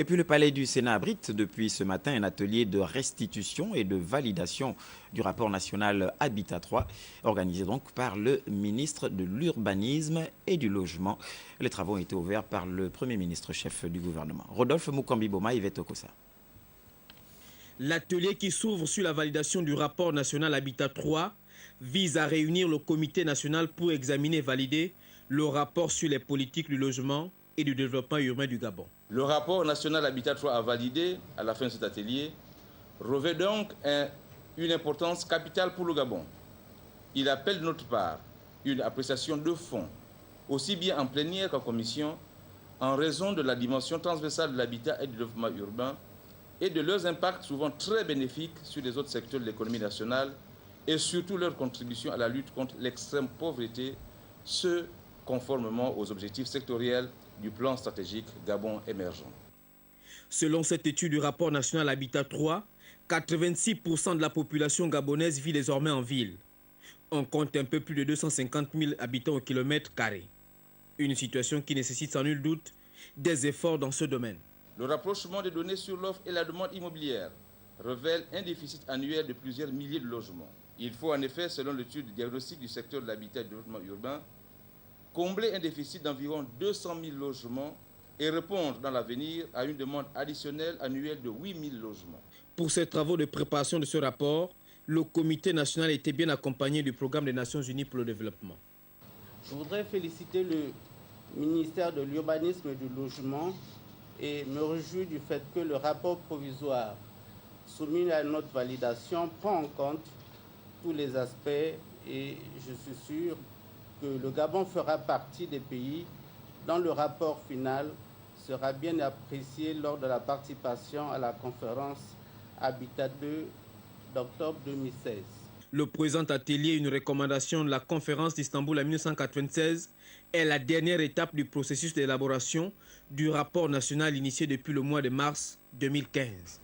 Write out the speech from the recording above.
Et puis le palais du Sénat abrite depuis ce matin un atelier de restitution et de validation du rapport national Habitat 3, organisé donc par le ministre de l'Urbanisme et du Logement. Les travaux ont été ouverts par le Premier ministre chef du gouvernement. Rodolphe Mukambi-Boma, Yvette Okosa. L'atelier qui s'ouvre sur la validation du rapport national Habitat 3 vise à réunir le comité national pour examiner et valider le rapport sur les politiques du logement et du développement urbain du Gabon. Le rapport national Habitat 3 à valider à la fin de cet atelier revêt donc une importance capitale pour le Gabon. Il appelle de notre part une appréciation de fond, aussi bien en plénière qu'en commission, en raison de la dimension transversale de l'habitat et du développement urbain et de leurs impacts souvent très bénéfiques sur les autres secteurs de l'économie nationale et surtout leur contribution à la lutte contre l'extrême pauvreté, ce conformément aux objectifs sectoriels du plan stratégique Gabon émergent. Selon cette étude du rapport national Habitat 3, 86% de la population gabonaise vit désormais en ville. On compte un peu plus de 250 000 habitants au kilomètre carré. Une situation qui nécessite sans nul doute des efforts dans ce domaine. Le rapprochement des données sur l'offre et la demande immobilière révèle un déficit annuel de plusieurs milliers de logements. Il faut en effet, selon l'étude du diagnostic du secteur de l'habitat et du développement urbain, combler un déficit d'environ 200 000 logements et répondre dans l'avenir à une demande additionnelle annuelle de 8 000 logements. Pour ces travaux de préparation de ce rapport, le comité national était bien accompagné du programme des Nations Unies pour le développement. Je voudrais féliciter le ministère de l'Urbanisme et du Logement et me réjouis du fait que le rapport provisoire soumis à notre validation prend en compte tous les aspects et je suis sûr que le Gabon fera partie des pays dont le rapport final sera bien apprécié lors de la participation à la conférence Habitat 2 d'octobre 2016. Le présent atelier, une recommandation de la conférence d'Istanbul en 1996, est la dernière étape du processus d'élaboration du rapport national initié depuis le mois de mars 2015.